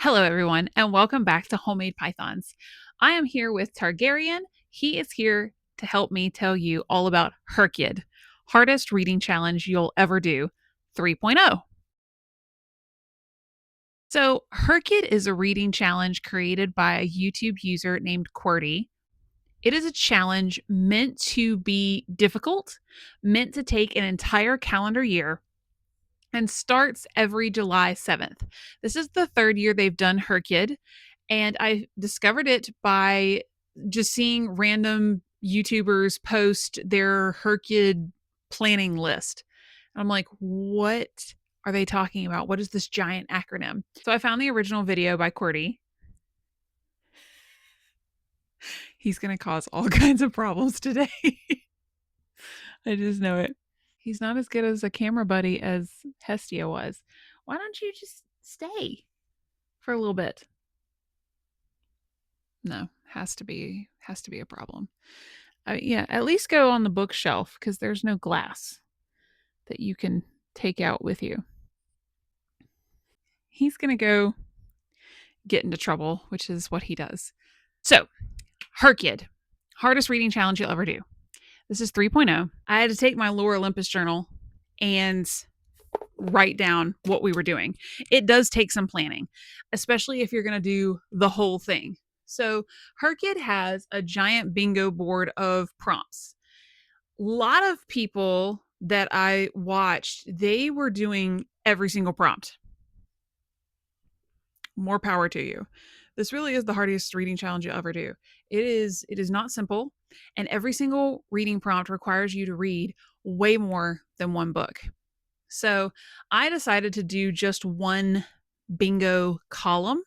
Hello, everyone, and welcome back to Homemade Pythons. I am here with Targaryen. He is here to help me tell you all about Herkid, hardest reading challenge you'll ever do 3.0. So, Herkid is a reading challenge created by a YouTube user named QWERTY. It is a challenge meant to be difficult, meant to take an entire calendar year, and starts every July 7th. This is the third year they've done Herkid, and I discovered it by just seeing random YouTubers post their Herkid planning list. And I'm like, what are they talking about? What is this giant acronym? So I found the original video by QWERTY. He's going to cause all kinds of problems today. I just know it. He's not as good as a camera buddy as Hestia was. Why don't you just stay for a little bit? No, has to be a problem. Yeah, at least go on the bookshelf because there's no glass that you can take out with you. He's gonna go get into trouble, which is what he does. So, Herkid, hardest reading challenge you'll ever do. This is 3.0. I had to take my Lore Olympus journal and write down what we were doing. It does take some planning, especially if you're going to do the whole thing. So, Herkid has a giant bingo board of prompts. A lot of people that I watched, they were doing every single prompt. More power to you. This really is the hardest reading challenge you'll ever do. It is not simple, and every single reading prompt requires you to read way more than one book. So I decided to do just one bingo column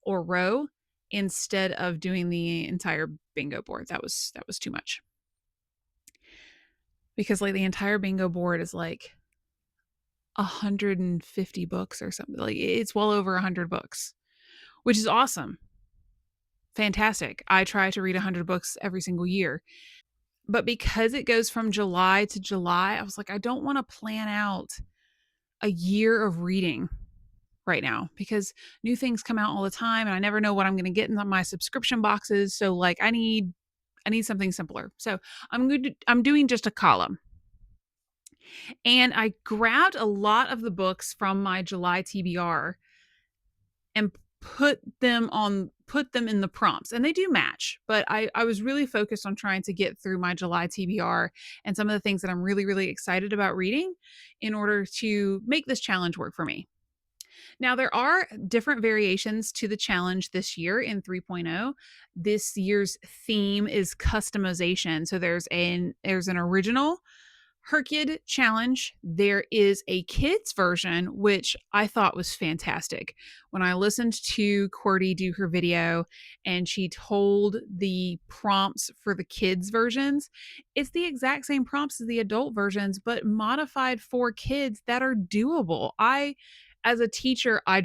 or row instead of doing the entire bingo board. That was too much. Because like the entire bingo board is like 150 books or something. Like it's well over 100 books, which is awesome. Fantastic. I try to read 100 books every single year. But because it goes from July to July, I was like, I don't want to plan out a year of reading right now because new things come out all the time and I never know what I'm going to get in my subscription boxes. So like I need something simpler. So I'm doing just a column. And I grabbed a lot of the books from my July TBR and put them in the prompts, and they do match, but I was really focused on trying to get through my July TBR and some of the things that I'm really, really excited about reading in order to make this challenge work for me. Now, there are different variations to the challenge this year in 3.0. This year's theme is customization. So there's an original Herkid challenge. There is a kids version, which I thought was fantastic. When I listened to QWERTY do her video and she told the prompts for the kids versions, it's the exact same prompts as the adult versions, but modified for kids that are doable. As a teacher, I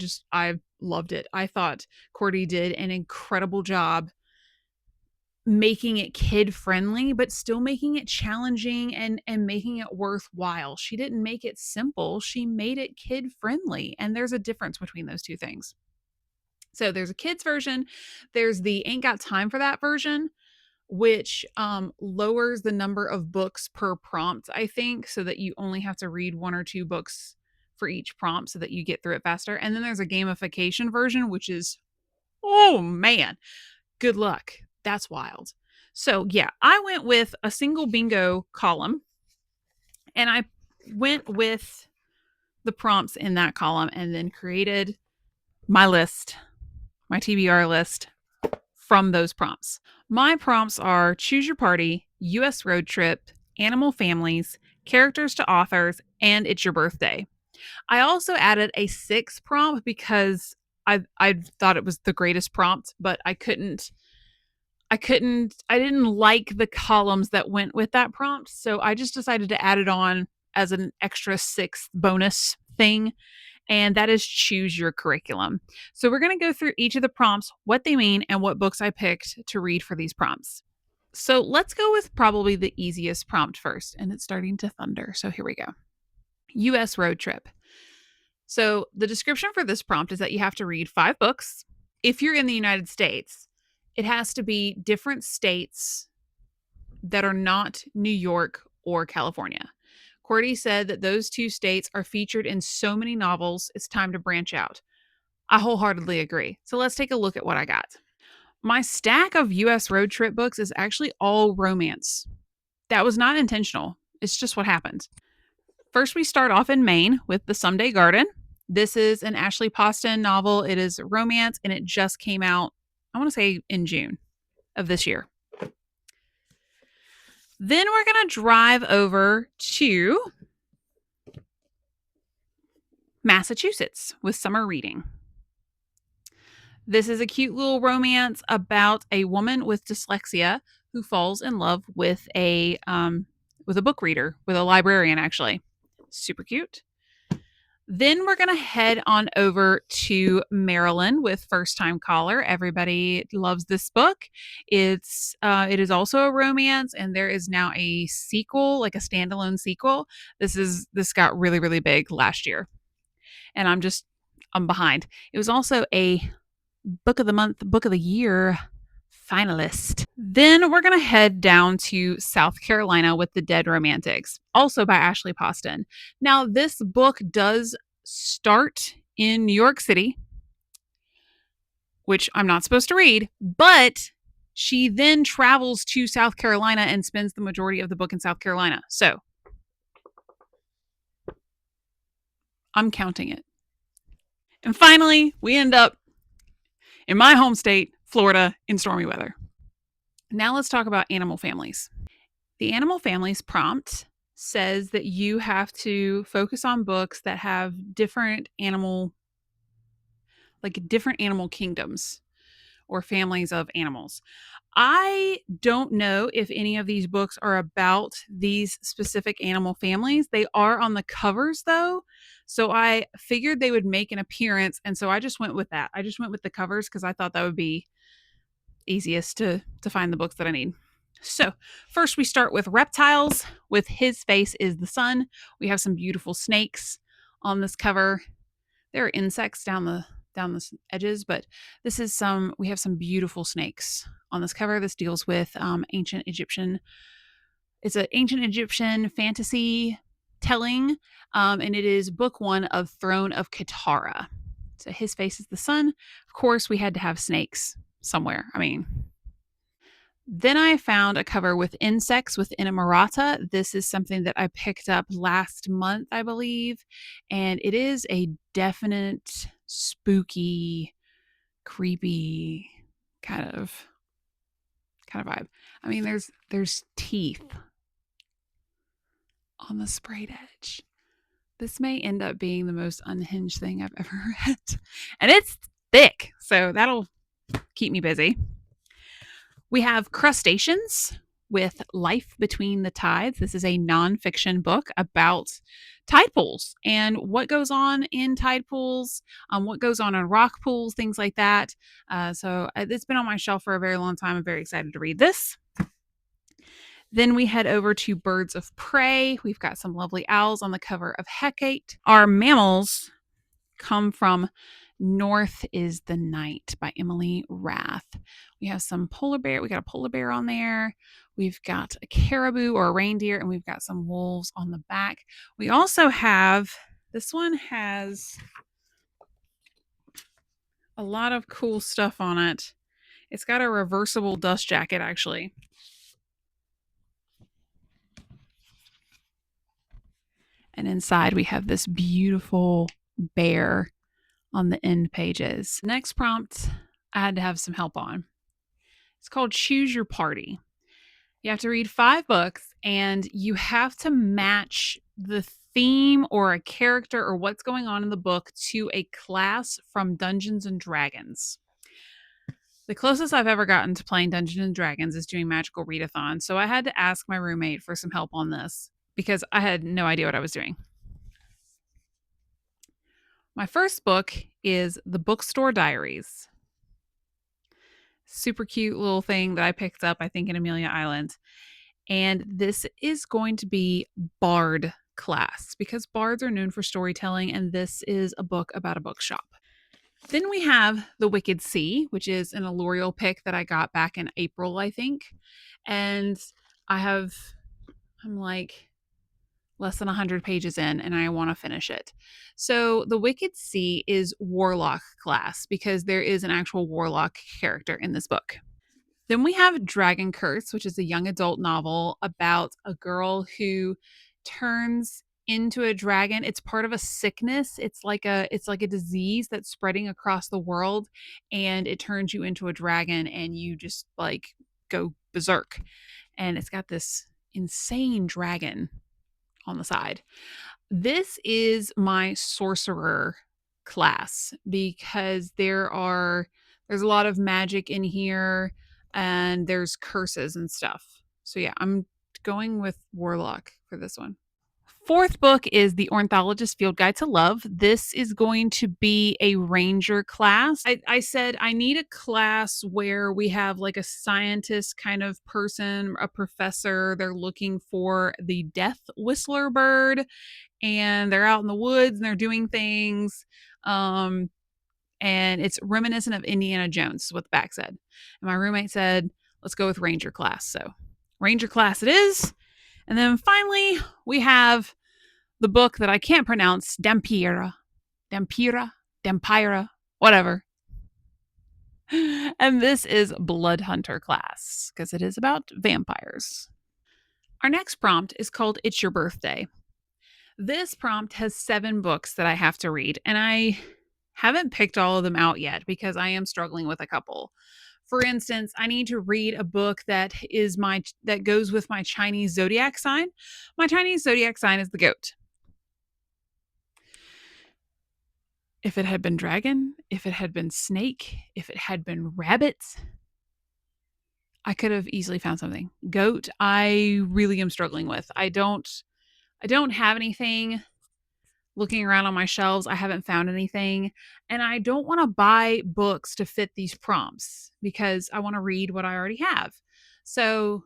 loved it. I thought QWERTY did an incredible job making it kid friendly, but still making it challenging and making it worthwhile. She didn't make it simple. She made it kid friendly. And there's a difference between those two things. So there's a kids version. There's the Ain't Got Time for That version, which lowers the number of books per prompt, I think, so that you only have to read one or two books for each prompt so that you get through it faster. And then there's a gamification version, which is, oh man, good luck. That's wild. So yeah, I went with a single bingo column and I went with the prompts in that column and then created my list, my TBR list from those prompts. My prompts are choose your party, US road trip, animal families, characters to authors, and it's your birthday. I also added a sixth prompt because I thought it was the greatest prompt, but I didn't like the columns that went with that prompt. So I just decided to add it on as an extra sixth bonus thing. And that is choose your curriculum. So we're going to go through each of the prompts, what they mean, and what books I picked to read for these prompts. So let's go with probably the easiest prompt first. And it's starting to thunder. So here we go. US road trip. So the description for this prompt is that you have to read 5 books. If you're in the United States, it has to be different states that are not New York or California. Cordy said that those 2 states are featured in so many novels, it's time to branch out. I wholeheartedly agree. So let's take a look at what I got. My stack of US road trip books is actually all romance. That was not intentional. It's just what happened. First, we start off in Maine with The Someday Garden. This is an Ashley Poston novel. It is romance and it just came out, I want to say in June of this year. Then we're going to drive over to Massachusetts with Summer Reading. This is a cute little romance about a woman with dyslexia who falls in love with a book reader, with a librarian actually. Super cute. Then we're going to head on over to Maryland with First Time Caller. Everybody loves this book. It is also a romance, and there is now a sequel, like a standalone sequel. This got really, really big last year, and I'm behind. It was also a Book of the Month, Book of the Year finalist. Then we're going to head down to South Carolina with The Dead Romantics, also by Ashley Poston. Now, this book does start in New York City, which I'm not supposed to read, but she then travels to South Carolina and spends the majority of the book in South Carolina. So I'm counting it. And finally, we end up in my home state, Florida, in stormy weather. Now let's talk about animal families. The animal families prompt says that you have to focus on books that have different animal kingdoms or families of animals. I don't know if any of these books are about these specific animal families. They are on the covers though. So I figured they would make an appearance. And so I just went with that. I just went with the covers because I thought that would be easiest to find the books that I need. So first we start with reptiles. With His Face is the Sun. We have some beautiful snakes on this cover. There are insects down the edges, but we have some beautiful snakes on this cover. This deals with ancient Egyptian. It's an ancient Egyptian fantasy telling, and it is book 1 of Throne of Katara. So His Face is the Sun. Of course, we had to have snakes somewhere. Then I found a cover with insects with Inamorata. This is something that I picked up last month, I believe, and it is a definite spooky, creepy kind of vibe. There's teeth on the sprayed edge. This may end up being the most unhinged thing I've ever read, and it's thick, so that'll keep me busy. We have Crustaceans with Life Between the Tides. This is a nonfiction book about tide pools and what goes on in tide pools, what goes on in rock pools, things like that. So it's been on my shelf for a very long time. I'm very excited to read this. Then we head over to Birds of Prey. We've got some lovely owls on the cover of Herkid. Our mammals come from North is the Night by Emily Rath. We have some polar bear. We got a polar bear on there. We've got a caribou or a reindeer, and we've got some wolves on the back. We also have, this one has a lot of cool stuff on it. It's got a reversible dust jacket, actually. And inside we have this beautiful bear on the end pages. Next prompt, I had to have some help on. It's called Choose Your Party. You have to read 5 books and you have to match the theme or a character or what's going on in the book to a class from Dungeons and Dragons. The closest I've ever gotten to playing Dungeons and Dragons is doing Magical Readathon, so I had to ask my roommate for some help on this because I had no idea what I was doing. My first book is The Bookstore Diaries. Super cute little thing that I picked up, I think, in Amelia Island. And this is going to be Bard class because bards are known for storytelling, and this is a book about a bookshop. Then we have The Wicked Sea, which is an Allurial pick that I got back in April, I think. And I'm like less than 100 pages in and I want to finish it. So The Wicked Sea is Warlock class because there is an actual Warlock character in this book. Then we have Dragon Curse, which is a young adult novel about a girl who turns into a dragon. It's part of a sickness. It's like a disease that's spreading across the world, and it turns you into a dragon and you just like go berserk. And it's got this insane dragon on the side. This is my sorcerer class because there's a lot of magic in here and there's curses and stuff. So yeah, I'm going with warlock for this one. Fourth book is The Ornithologist Field Guide to Love. This is going to be a ranger class. I said I need a class where we have like a scientist kind of person, a professor. They're looking for the death whistler bird and they're out in the woods and they're doing things. And it's reminiscent of Indiana Jones, is what the back said. And my roommate said, let's go with ranger class. So ranger class it is. And then finally, we have the book that I can't pronounce, Dampira, whatever. And this is Blood Hunter class because it is about vampires. Our next prompt is called It's Your Birthday. This prompt has 7 books that I have to read, and I haven't picked all of them out yet because I am struggling with a couple. For instance, I need to read a book that goes with my Chinese zodiac sign. My Chinese zodiac sign is the goat. If it had been dragon, if it had been snake, if it had been rabbit, I could have easily found something. Goat, I really am struggling with. I don't have anything. Looking around on my shelves, I haven't found anything. And I don't want to buy books to fit these prompts because I want to read what I already have. So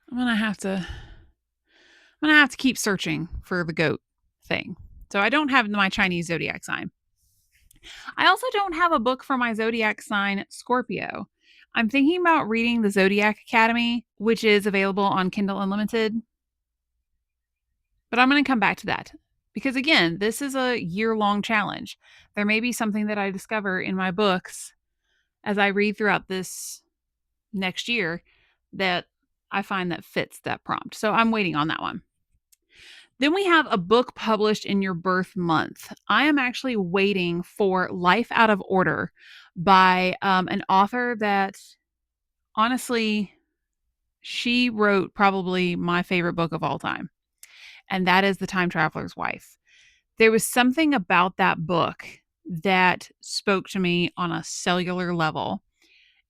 I'm gonna have to keep searching for the goat thing. So I don't have my Chinese zodiac sign. I also don't have a book for my zodiac sign, Scorpio. I'm thinking about reading the Zodiac Academy, which is available on Kindle Unlimited. But I'm going to come back to that because, again, this is a year-long challenge. There may be something that I discover in my books as I read throughout this next year that I find that fits that prompt. So I'm waiting on that one. Then we have a book published in your birth month. I am actually waiting for Life Out of Order by an author that, honestly, she wrote probably my favorite book of all time. And that is The Time Traveler's Wife. There was something about that book that spoke to me on a cellular level.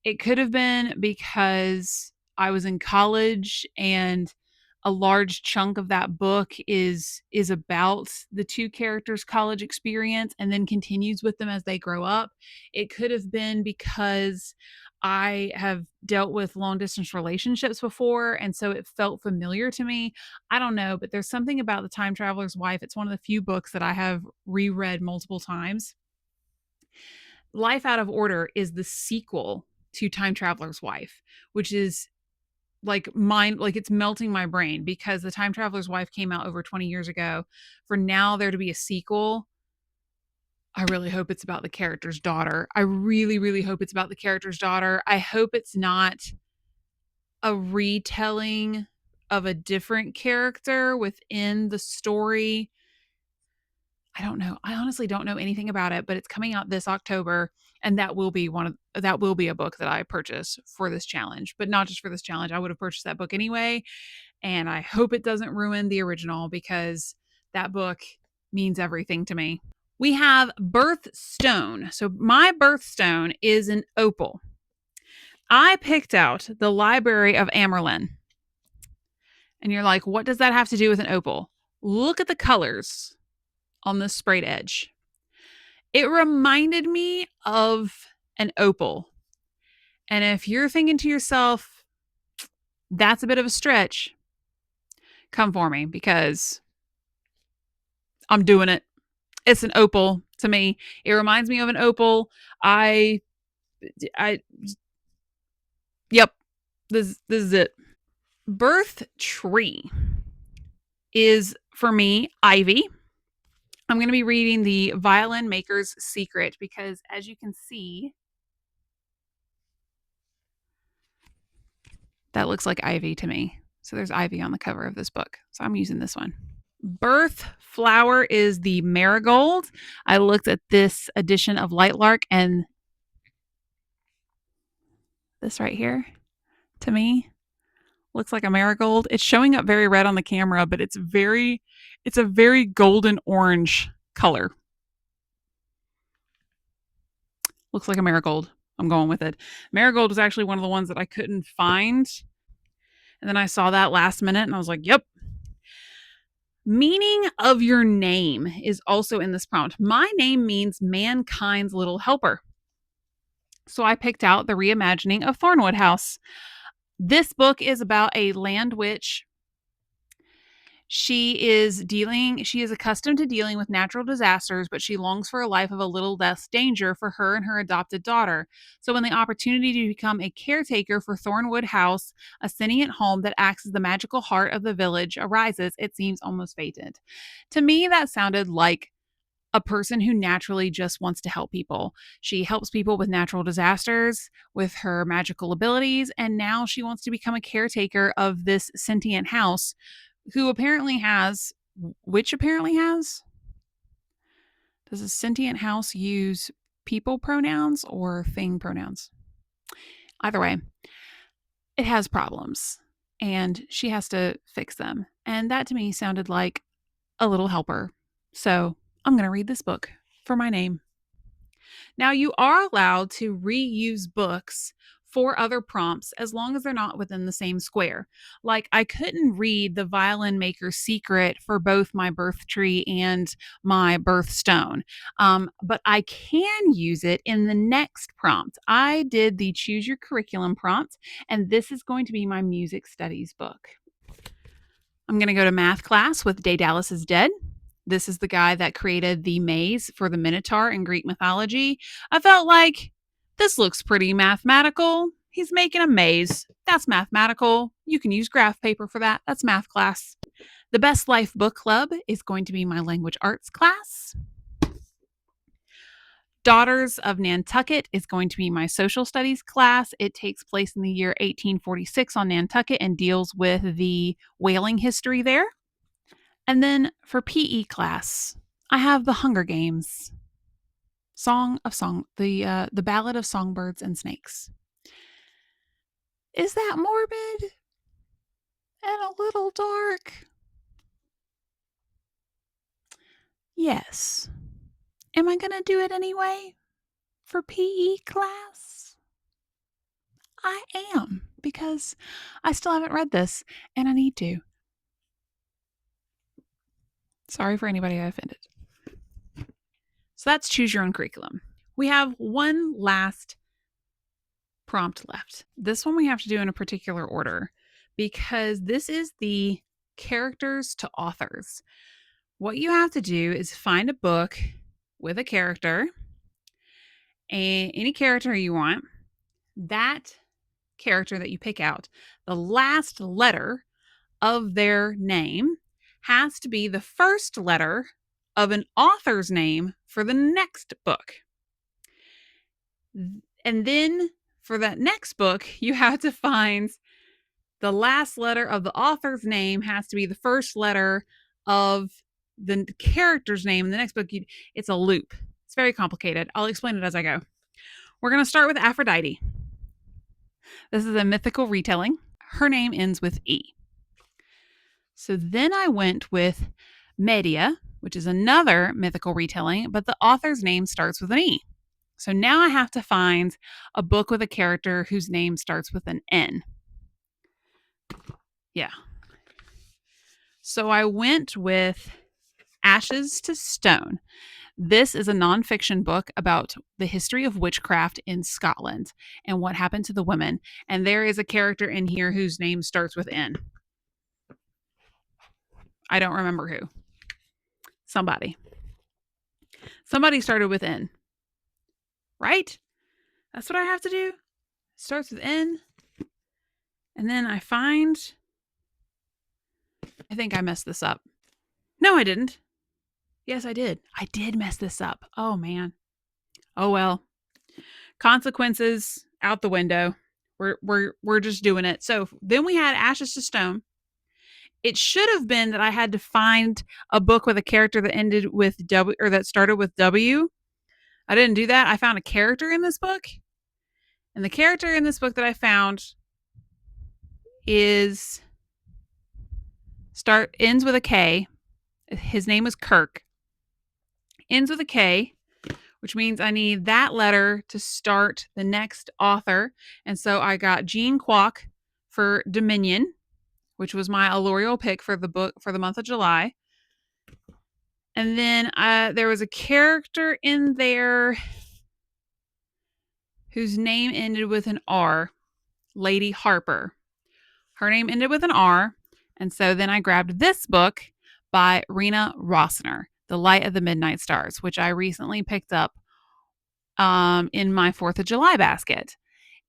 It could have been because I was in college and a large chunk of that book is about the two characters' college experience and then continues with them as they grow up. It could have been because I have dealt with long distance relationships before, and so it felt familiar to me. I don't know, but there's something about The Time Traveler's Wife. It's one of the few books that I have reread multiple times. Life Out of Order is the sequel to Time Traveler's Wife, which is like it's melting my brain because The Time Traveler's Wife came out over 20 years ago. For now there to be a sequel, I really hope it's about the character's daughter. I really, really hope it's about the character's daughter. I hope it's not a retelling of a different character within the story. I don't know. I honestly don't know anything about it, but it's coming out this October, and that will be a book that I purchase for this challenge, but not just for this challenge. I would have purchased that book anyway, and I hope it doesn't ruin the original because that book means everything to me. We have birthstone. So my birthstone is an opal. I picked out the Library of Amerlin. And you're like, what does that have to do with an opal? Look at the colors on this sprayed edge. It reminded me of an opal. And if you're thinking to yourself, that's a bit of a stretch, come for me because I'm doing it. It's an opal to me. It reminds me of an opal. I yep. This is it. Birth tree is for me ivy. I'm going to be reading the Violin Maker's Secret because, as you can see, that looks like ivy to me. So there's ivy on the cover of this book. So I'm using this one. Birth flower is the marigold. I looked at this edition of Lightlark, and this right here, to me, looks like a marigold. It's showing up very red on the camera, but it's a very golden orange color. Looks like a marigold. I'm going with it. Marigold was actually one of the ones that I couldn't find. And then I saw that last minute and I was like, yep. Meaning of your name is also in this prompt. My name means mankind's little helper. So I picked out the reimagining of Thornwood House. This book is about a land witch. She is accustomed to dealing with natural disasters, but she longs for a life of a little less danger for her and her adopted daughter. So when the opportunity to become a caretaker for Thornwood House, a sentient home that acts as the magical heart of the village, arises, it seems almost fated. To me, that sounded like a person who naturally just wants to help people. She helps people with natural disasters with her magical abilities, and now she wants to become a caretaker of this sentient house who apparently has, does a sentient house use people pronouns or thing pronouns? Either way, it has problems and she has to fix them. And that to me sounded like a little helper. So I'm going to read this book for my name. Now, you are allowed to reuse books for other prompts as long as they're not within the same square. Like, I couldn't read the Violin Maker's Secret for both my birth tree and my birthstone, but I can use it in the next prompt. I did the Choose Your Curriculum prompt, and this is going to be my music studies book. I'm going to go to math class with Daedalus is Dead. This is the guy that created the maze for the Minotaur in Greek mythology. I felt like this looks pretty mathematical. He's making a maze. That's mathematical. You can use graph paper for that. That's math class. The Best Life Book Club is going to be my language arts class. Daughters of Nantucket is going to be my social studies class. It takes place in the year 1846 on Nantucket and deals with the whaling history there. And then for PE class, I have the Hunger Games, the Ballad of Songbirds and Snakes. Is that morbid and a little dark? Yes. Am I going to do it anyway for PE class? I am, because I still haven't read this and I need to. Sorry for anybody I offended. So that's Choose Your Own Curriculum. We have one last prompt left. This one we have to do in a particular order because this is the characters to authors. What you have to do is find a book with a character, and any character you want. That character that you pick out, the last letter of their name has to be the first letter of an author's name for the next book. And then for that next book, you have to find the last letter of the author's name has to be the first letter of the character's name in the next book. It's a loop. It's very complicated. I'll explain it as I go. We're going to start with Aphrodite. This is a mythical retelling. Her name ends with E. So then I went with Medea, which is another mythical retelling, but the author's name starts with an E. So now I have to find a book with a character whose name starts with an N. Yeah. So I went with Ashes to Stone. This is a nonfiction book about the history of witchcraft in Scotland and what happened to the women. And there is a character in here whose name starts with N. I don't remember who. Somebody started with N, right? That's what I have to do. Starts with N. And then I think I messed this up. No, I didn't. Yes, I did. I did mess this up. Oh, man. Oh, well. Consequences out the window. We're just doing it. So then we had Ashes to Stone. It should have been that I had to find a book with a character that ended with W or that started with W. I didn't do that. I found a character in this book. And the character in this book that I found ends with a K. His name is Kirk. Ends with a K, which means I need that letter to start the next author. And so I got Jean Kwok for Dominion, which was my allurial pick for the book for the month of July. And then there was a character in there whose name ended with an R, Lady Harper. Her name ended with an R. And so then I grabbed this book by Rena Rossner, The Light of the Midnight Stars, which I recently picked up in my 4th of July basket.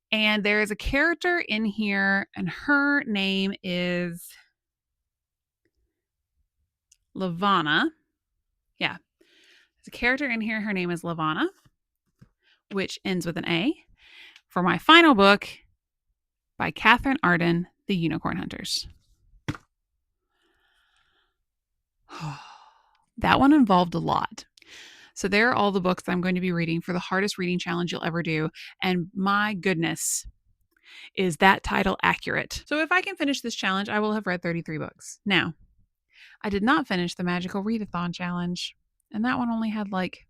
And there is a character in here, and her name is Lavana. Yeah. There's a character in here. Her name is Lavana, which ends with an A. For my final book by Catherine Arden, The Unicorn Hunters. That one involved a lot. So there are all the books I'm going to be reading for the hardest reading challenge you'll ever do. And my goodness, is that title accurate? So if I can finish this challenge, I will have read 33 books. Now, I did not finish the Magical Readathon challenge, and that one only had like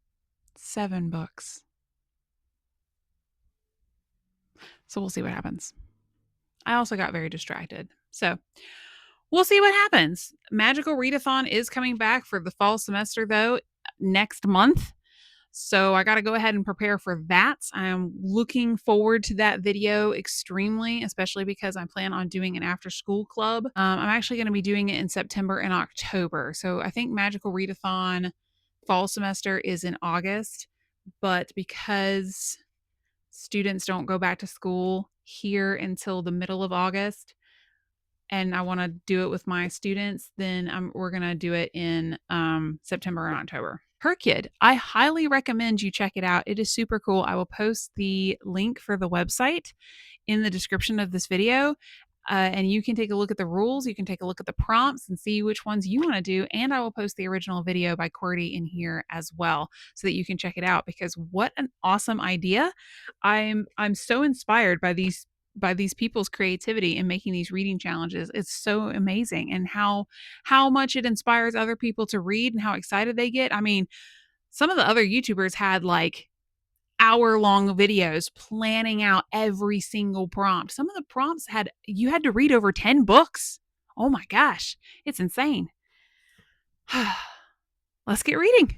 7 books. So we'll see what happens. I also got very distracted. So we'll see what happens. Magical Readathon is coming back for the fall semester, though, next month. So I got to go ahead and prepare for that. I'm looking forward to that video extremely, especially because I plan on doing an after school club. I'm actually going to be doing it in September and October. So I think Magical Readathon fall semester is in August, but because students don't go back to school here until the middle of August, and I want to do it with my students, then we're going to do it in September and October. Herkid, I highly recommend you check it out. It is super cool. I will post the link for the website in the description of this video. And you can take a look at the rules. You can take a look at the prompts and see which ones you want to do. And I will post the original video by Cordy in here as well so that you can check it out, because what an awesome idea. I'm so inspired by these people's creativity in making these reading challenges. It's so amazing, and how much it inspires other people to read and how excited they get. I mean, some of the other YouTubers had like hour-long videos planning out every single prompt. Some of the prompts you had to read over 10 books. Oh my gosh, it's insane. Let's get reading.